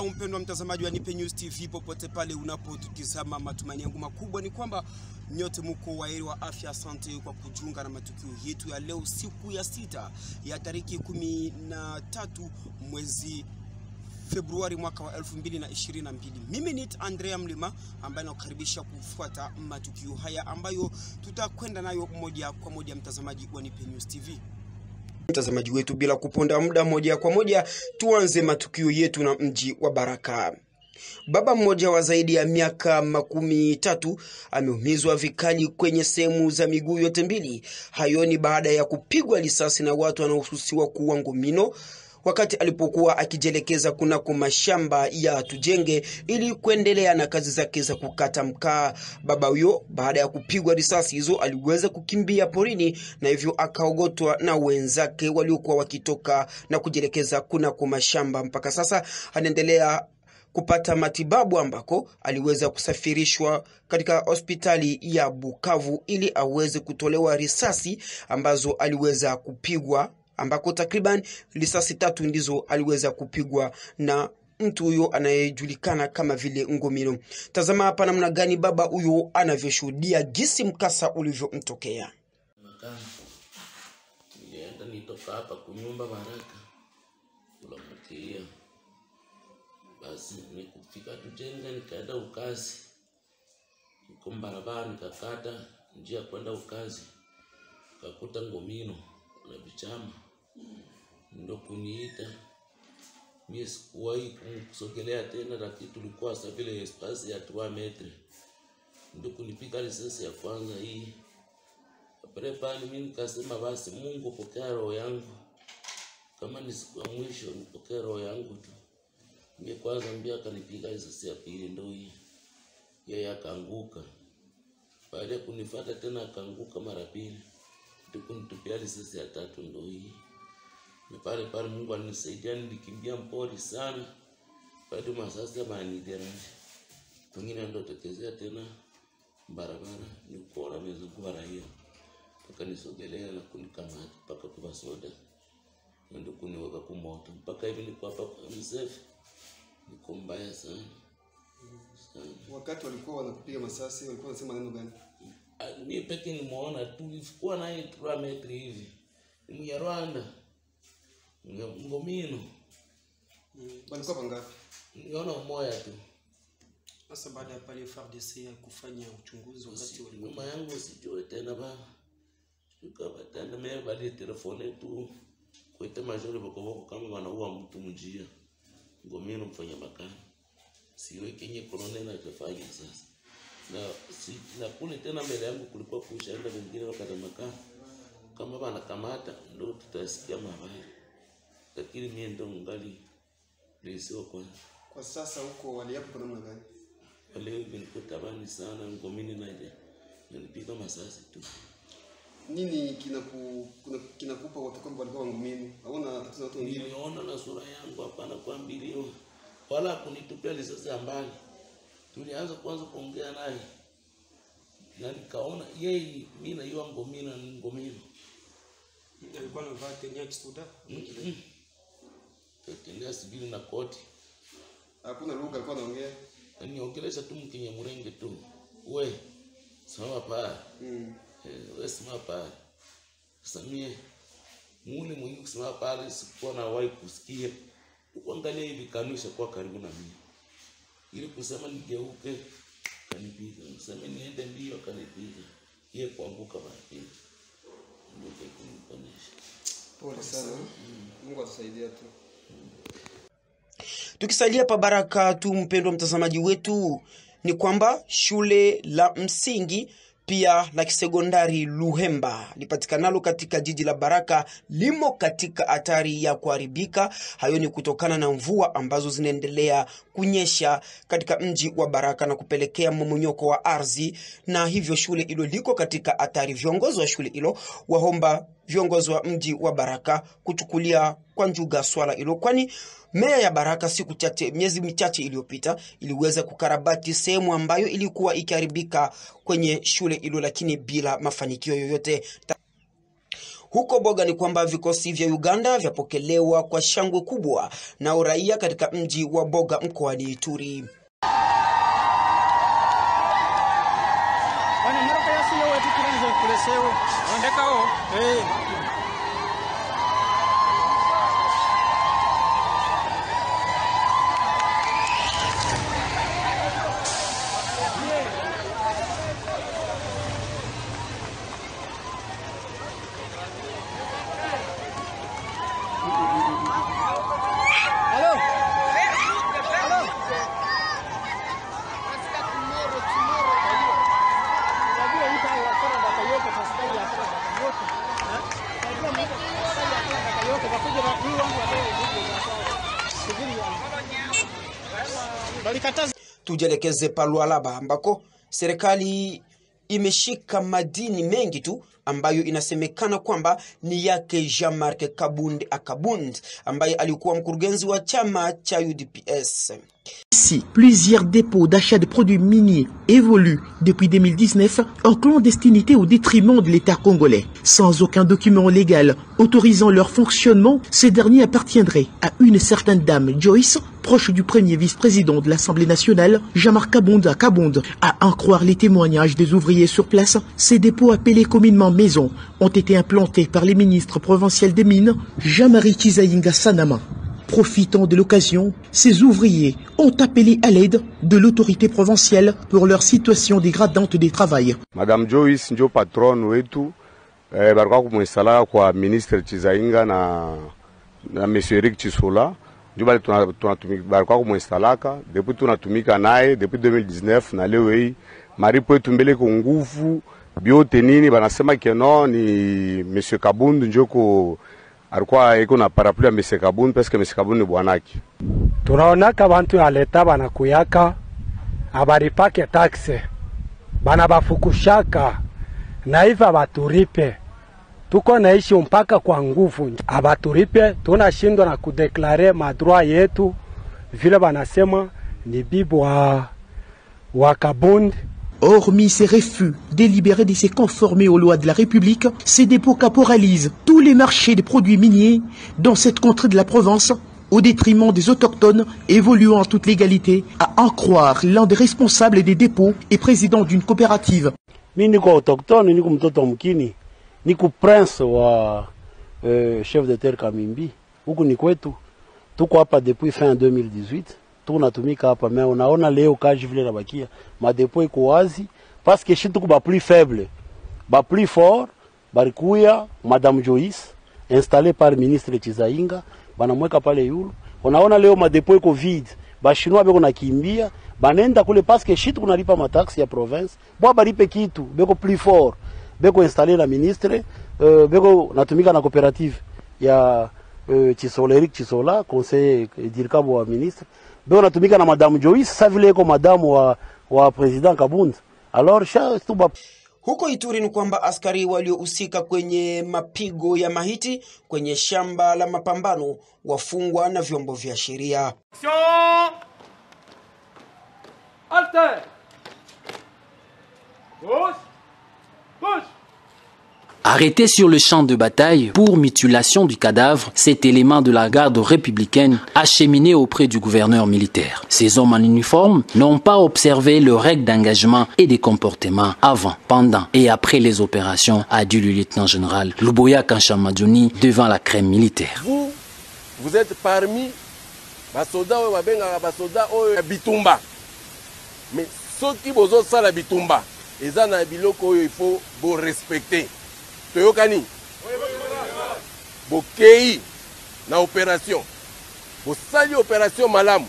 mpendwa mtazamaji wa Nipe News TV popote pale unapotutizama, matumaini yangu makubwa ni kwamba nyote mko waheri wa afya. Asante kwa kujiunga na matukio yetu ya leo, siku ya 6 ya tariki 13 mwezi Februari mwaka wa 2022. Mimi ni Andrea Mlima ambaye nakukaribisha kufuata matukio haya ambayo tutakwenda nayo moja kwa moja, mtazamaji wa Nipe News TV. Mtazamaji wetu, bila kuponda muda, moja kwa moja tuanze matukio yetu na mji wa Baraka. Baba mmoja wa zaidi ya miaka 13 ameumizwa vikali kwenye sehemu za miguu yote mbili. Hayo ni baada ya kupigwa risasi na watu wanaohusiwa kuwa ngomino wakati alipokuwa akijelekeza kunako mashamba ya Tujenge ili kuendelea na kazi zake za kukata mkaa. Baba huyo baada ya kupigwa risasi hizo aliweza kukimbia porini na hivyo akaogotwa na wenzake waliokuwa wakitoka na kujelekeza kunako mashamba. Mpaka sasa anaendelea kupata matibabu ambako aliweza kusafirishwa katika hospitali ya Bukavu ili aweze kutolewa risasi ambazo aliweza kupigwa, ambako takriban risasi 3 ndizo aliweza kupigwa na mtu huyo anayejulikana kama vile ngomino. Tazama hapa namna gani baba huyo anavyoshuhudia gisi mkasa ulivyomtokea. Nilienda nitoka hapa kunyumba Baraka kulamukia, basi nikufika Tujenge nikaenda ukazi, niko barabara nikakata njia kwenda ukazi, kakuta ngomino na bichama ndo kuniita. Mimi sikuwahi kusogelea tena, lakini tulikuwa sasa vile espace ya 3 metre, ndo kunipiga risasi ya kwanza hii. Pale pale mimi nikasema basi Mungu pokea roho yangu, kama ni siku ya mwisho nipokea roho yangu tu. Mimi kwanza mbia akanipiga risasi ya pili ndo hii. Yeye akaanguka. Baada ya kunifuata tena akaanguka mara pili. Ndio kunitupia risasi ya 3 ndo hii. Na pale pale Mungu alinisaidia, nilikimbia mpori sana. Baada ya masasi ya manigera. Pengine ndo tokezea tena barabara niko na mezunguka raia. Akanisogelea na kunikamata mpaka kwa soda. Ndio kuniweka kwa moto. Mpaka hivi niko hapa kwa msefu. Niko mbaya sana. Wakati walikuwa wanakupiga masasi walikuwa wanasema neno gani? Mimi pekee nimeona tu ilikuwa na 3 metri hivi. Ni ya Rwanda. Ngomino. Walikuwa wangapi? Niona mmoja tu. Sasa baada ya pale FARDC kufanya uchunguzi wakati walikuwa mama yangu sijui tena baba. Tukapatana mimi baada telefone tu kuita majori boko kama wanaua mtu mjia. Ngomino mfanya makani. Siwe kenye korona inachofanya sasa. Na kule tena mbele yangu kulikuwa kushaenda wengine wakati makani. Kama bana kamata ndo tutasikia habari. Lakini mimi ndo ngali nisio kwa sasa huko waliapo kwa namna gani? Leo niko tabani sana, ngomini naje. Nilipiga masasi tu. Nini kinakupa watu kwamba walikuwa ngomini? Haona tatizo watu wengine? Niliona na sura yangu hapana kuambiliwa. Wala kunitupia risasi mbali. Tulianza kwanza kuongea naye. Na nikaona yeye mimi na yeye ngomino. Alikuwa anavaa tenia kistuda? Tenia sibili na koti. Hakuna lugha alikuwa anaongea. Niongelesha tu mkinyamurenge tu. We sawa pa. We sima pa. Samie mule mwenye kusema pale sikuwa na wahi kusikia. Kuangalia hivi kanusha kwa karibu na mimi. Ili kusema nigeuke kanipiga. Kusema niende mbio kanipiga. Yeye kuanguka wapi. Ndio kunikonesha. Pole sana. Mungu atusaidia tu. Tukisalia pa Baraka tu, mpendwa mtazamaji wetu, ni kwamba shule la msingi pia la kisekondari Luhemba lipatikanalo katika jiji la Baraka limo katika hatari ya kuharibika. Hayo ni kutokana na mvua ambazo zinaendelea kunyesha katika mji wa Baraka na kupelekea mmomonyoko wa ardhi, na hivyo shule hilo liko katika hatari. Viongozi wa shule hilo waomba viongozi wa mji wa Baraka kuchukulia kwa njuga swala hilo, kwani meya ya Baraka miezi michache iliyopita iliweza kukarabati sehemu ambayo ilikuwa ikiharibika kwenye shule hilo, lakini bila mafanikio yoyote. Huko Boga ni kwamba vikosi vya Uganda vyapokelewa kwa shangwe kubwa na raia katika mji wa Boga mkoani Ituri. Tujelekeze pa Lualaba ambako serikali imeshika madini mengi tu ambayo inasemekana kwamba ni yake Jean-Marc Kabund Akabund ambaye alikuwa mkurugenzi wa chama cha UDPS. Ici, plusieurs dépôts d'achat de produits miniers évoluent depuis 2019 en clandestinité au détriment de l'État congolais. Sans aucun document légal autorisant leur fonctionnement, ces derniers appartiendraient à une certaine dame Joyce, proche du premier vice-président de l'Assemblée nationale, Jean-Marc Kabund Akabund. À en croire les témoignages des ouvriers sur place, ces dépôts appelés communément maisons ont été implantés par les ministres provinciaux des mines, Jean-Marie Chizaïnga Sanama. Profitant de l'occasion, ces ouvriers ont appelé à l'aide de l'autorité provinciale pour leur situation dégradante des travail. Madame Joyce ndio patron wetu baraka kumwesala kwa ministre Chizainga na monsieur Eric Chisola ndio bali tunatumika baraka kumwesalaka depuis tunatumika naye depuis 2019 na leo hii maripo yetu mbele kwa nguvu biote nini banasema keno ni monsieur Kabund ndio ko alikuwa iko na parapluie ya monsieur Kabund parce que monsieur Kabund ni bwanaki. Tunaonaka bantu ya leta banakuyaka abaripake taxe bana bafukushaka na hiva baturipe tuko naishi mpaka kwa nguvu abaturipe tunashindwa na kudeklare madroit yetu vile banasema ni bibi wa Kabund. Hormis ces refus délibérés de se conformer aux lois de la République, ces dépôts caporalisent tous les marchés des produits miniers dans cette contrée de la Provence au détriment des autochtones évoluant en toute légalité, à en croire l'un des responsables des dépôts et président d'une coopérative. Mimi niko autochtone, niko mtoto mkini, niko prince wa chef de terre Kamimbi. Huku ni kwetu. Tuko hapa depuis fin 2018. Tunatumika hapa mais unaona leo kaji vile nabakia madepo iko wazi parce que shitu ko ba plus faible ba plus fort barikuya madame Joyce installé par ministre Chizainga banamweka pale yulu unaona leo madepo iko vide ba chinois beko nakimbia banenda kule parce que shitu kunalipa mataxi ya province bwa balipe kitu beko plus fort beko installé la ministre beko natumika na coopérative ya Chisola Eric Chisola conseiller dirikabo wa ministre beko natumika na madame Joyce sa vile iko madame wa president Kabund. Alors tuba huko Ituri ni kwamba askari waliohusika kwenye mapigo ya mahiti kwenye shamba la mapambano wafungwa na vyombo vya sheria. Alter. Gauche. Gauche. Arrêté sur le champ de bataille pour mutilation du cadavre, cet élément de la garde républicaine acheminé auprès du gouverneur militaire. Ces hommes en uniforme n'ont pas observé le règle d'engagement et des comportements avant, pendant et après les opérations, a dit le lieutenant-général Luboya Kanchamadjouni devant la crème militaire. Vous êtes parmi les soldats Bitumba. Mais ceux qui bozo sala Bitumba, ils ont un biloko il faut vous respecter. Toyokani bokei na opération bosali opération malamu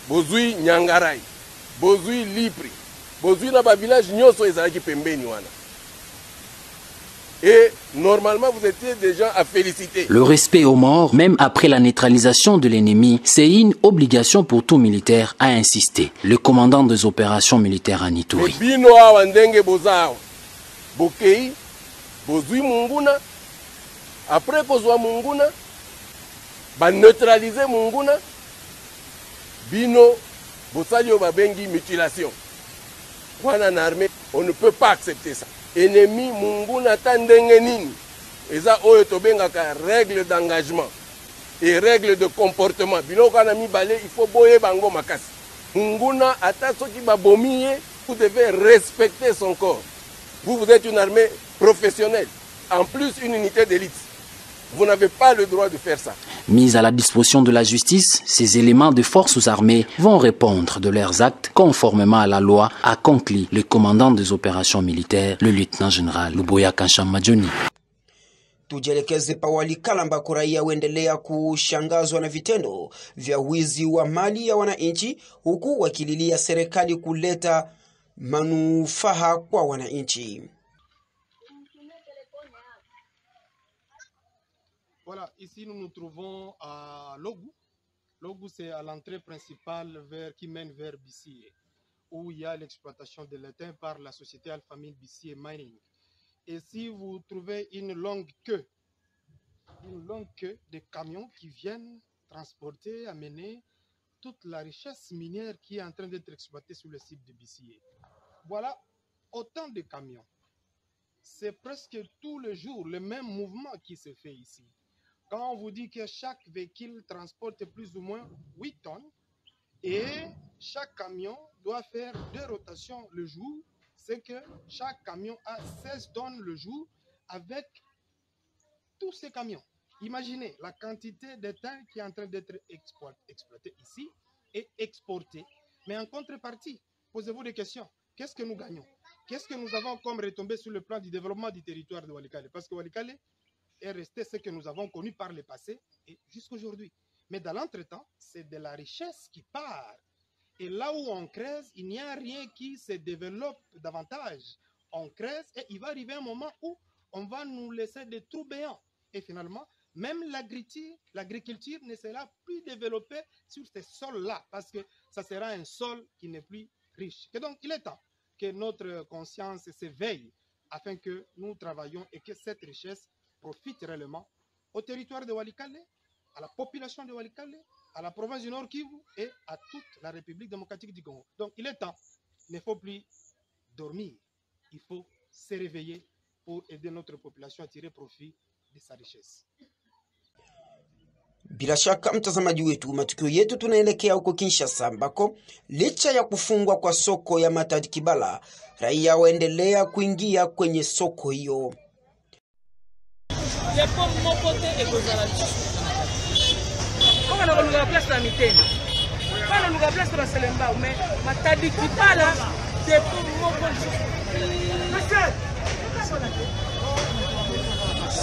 bozui Nyangarai bozui Lipri bozui na ba village nyoso ezalaki pembeni wana. Et normalement, vous étiez déjà à féliciter. Le respect aux morts, même après la neutralisation de l'ennemi, c'est une obligation pour tout militaire, a insisté le commandant des opérations militaires à Ituri. Bino awandenge bozao bokei bozui munguna après kozwa munguna ba neutraliser munguna bino bosali babengi mutilation. Wana na armée, on ne peut pas accepter ça. Ennemi munguna tandenge nini eza oyo tobengaka règle d'engagement et règle de comportement. Biloko wana mibale il faut boye bango makasi. Nguna ata soki babomi ye, vous devez respecter son corps. Vous êtes une armée professionnelle, en plus une unité d'élite. Vous n'avez pas le droit de faire ça. Mis à la disposition de la justice, ces éléments de forces armées vont répondre de leurs actes conformément à la loi, a conclu le commandant des opérations militaires, le lieutenant-général Luboya Kanshama Johnny. Tujielekeze pa Walikale ambako raia waendelea kushangazwa na vitendo vya wizi wa mali ya wananchi, huku wakililia serikali kuleta manufaa kwa wananchi. Voilà, ici nous nous trouvons à Logou. Logou, c'est à l'entrée principale qui mène vers Bissié, où il y a l'exploitation de l'étain par la société Alphamine Bissié Mining. Et si vous trouvez une longue queue de camions qui viennent transporter, amener toute la richesse minière qui est en train d'être exploitée sur le site de Bissié. Voilà autant de camions. C'est presque tous les jours le même mouvement qui se fait ici. Quand on vous dit que chaque véhicule transporte plus ou moins 8 tonnes et chaque camion doit faire 2 rotations le jour, c'est que chaque camion a 16 tonnes le jour avec tous ces camions. Imaginez la quantité d'étain qui est en train d'être exploité ici et exporté. Mais en contrepartie, posez-vous des questions. Qu'est-ce que nous gagnons? Qu'est-ce que nous avons comme retombé sur le plan du développement du territoire de Walikale? Parce que Walikale est resté ce que nous avons connu par le passé et jusqu'aujourd'hui. Mais dans l'entretemps, c'est de la richesse qui part. Et là où on creuse, il n'y a rien qui se développe davantage. On creuse et il va arriver un moment où on va nous laisser des trous béants. Et finalement, même l'agriculture ne sera plus développée sur ces sols-là parce que ça sera un sol qui n'est plus riche. Et donc, il est temps que notre conscience s'éveille afin que nous travaillions et que cette richesse profite réellement au territoire de Walikale, à la population de Walikale, à la province du Nord Kivu et à toute la République démocratique du Congo. Donc il est temps, il ne faut plus dormir, il faut se réveiller pour aider notre population à tirer profit de sa richesse. Bila shaka mtazamaji wetu, matukio yetu tunaelekea huko Kinshasa ambako licha ya kufungwa kwa soko ya Matadi Kibala, raia waendelea kuingia kwenye soko hiyo.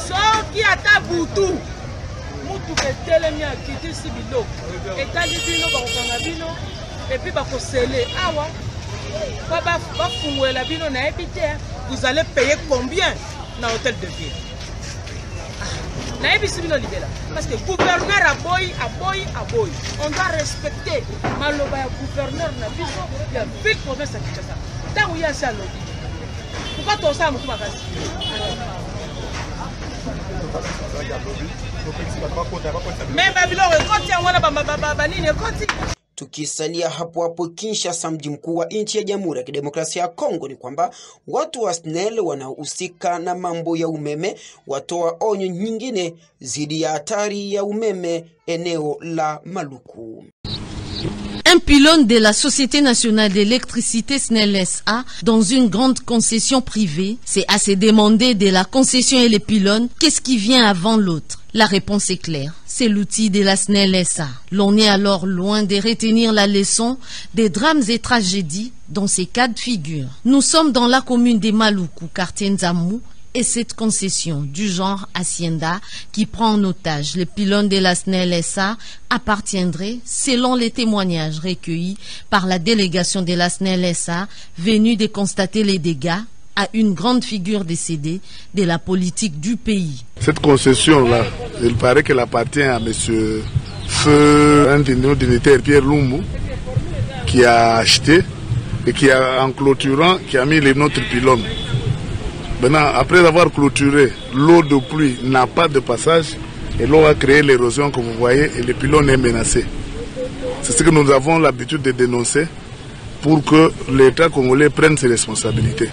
Soki ata butu mutu ketelemi akiti si biloko etali bino bakokanga bino epi bakosele awa bafungwela bino na yebi te vous allez payer combien na hôtel de ville na yebi si bino libela parce que gouverneur aboyi on doit respecter maloba ya gouverneur na biso ya ville province ya Kinshasa ntango ya si alobi pourquoi tosala motu makasi. Tukisalia hapo Kinshasa, mji mkuu wa nchi ya Jamhuri ya Kidemokrasia ya Kongo, ni kwamba watu wa SNEL wanaohusika na mambo ya umeme watoa onyo nyingine zidi ya hatari ya umeme eneo la Maluku. Un pylône de la Société nationale d'électricité SNEL SA dans une grande concession privée, c'est à se demander de la concession et les pylônes, qu'est-ce qui vient avant l'autre? La réponse est claire, c'est l'outil de la SNEL SA. L'on est alors loin de retenir la leçon des drames et tragédies dans ces cas de figure. Nous sommes dans la commune de Maluku, quartier Nzamou, et cette concession du genre Hacienda qui prend en otage les pylônes de la SNEL SA appartiendrait, selon les témoignages recueillis par la délégation de la SNEL SA venue de constater les dégâts, à une grande figure décédée de la politique du pays. Cette concession-là, il paraît qu'elle appartient à M. Feu, un de nos dignitaires, Pierre Lumbu, qui a acheté et qui a, en clôturant, qui a mis les nôtres pylônes. Maintenant, après avoir clôturé, l'eau de pluie n'a pas de passage et l'eau a créé l'érosion que vous voyez et le pylône est menacé. C'est ce que nous avons l'habitude de dénoncer pour que l'État congolais prenne ses responsabilités.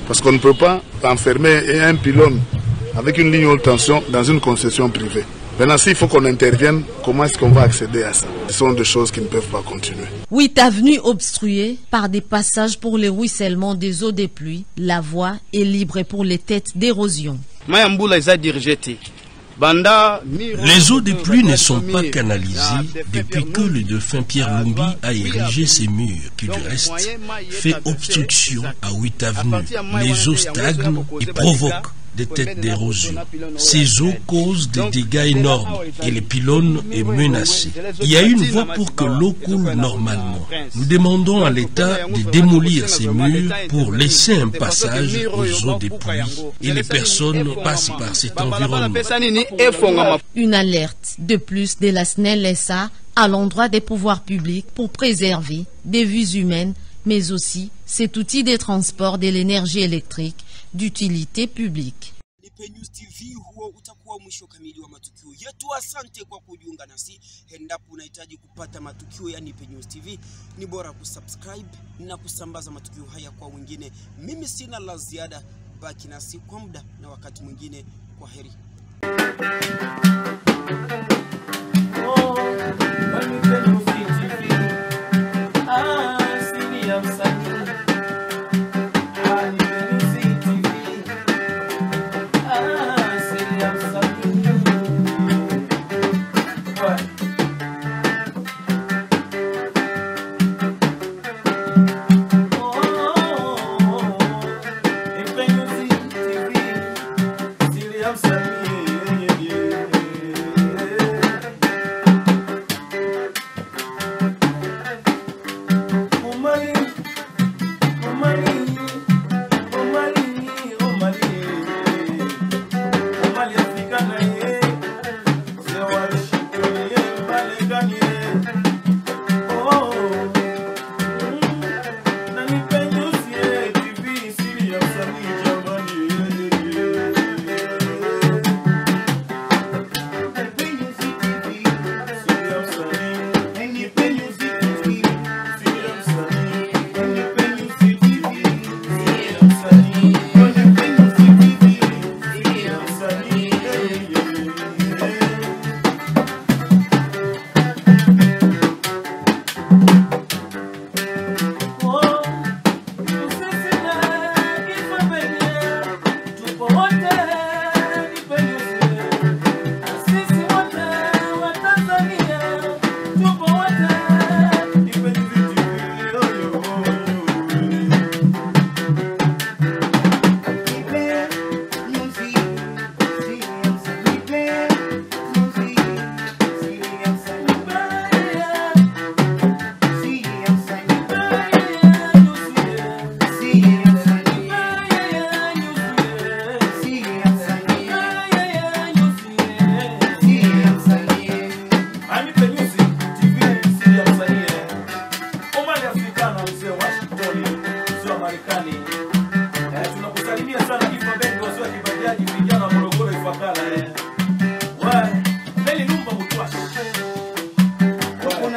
Parce qu'on ne peut pas enfermer un pylône avec une ligne haute tension dans une concession privée. Maintenant, s'il faut qu'on intervienne, comment est-ce qu'on va accéder à ça? Ce sont des choses qui ne peuvent pas continuer. 8 avenues obstruées par des passages pour le ruissellement des eaux des pluies. La voie est libre pour les têtes d'érosion. Les eaux des pluies ne sont pas canalisées depuis que le défunt Pierre Lumbi a érigé ces murs qui, du reste, fait obstruction à 8 avenues. Les eaux stagnent et provoquent des têtes d'érosion. Ces eaux causent des dégâts énormes et le pylône est menacé. Il y a une voie pour que l'eau coule normalement. Nous demandons à l'État de démolir ces murs pour laisser un passage aux eaux des pluies et les personnes passent par cet environnement. Une alerte de plus de la SNEL-SA à l'endroit des pouvoirs publics pour préserver des vies humaines, mais aussi cet outil de transport de l'énergie électrique d'utilité publique. Nipe News TV, huo utakuwa mwisho kamili wa matukio yetu. Asante kwa kujiunga nasi. Endapo unahitaji kupata matukio ya Nipe News TV, ni bora kusubscribe na kusambaza matukio haya kwa wengine. Mimi sina la ziada, baki nasi kwa muda na wakati mwingine. Kwa heri.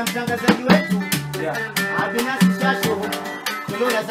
Mtangazaji wetu Abinasi Shasho Kolola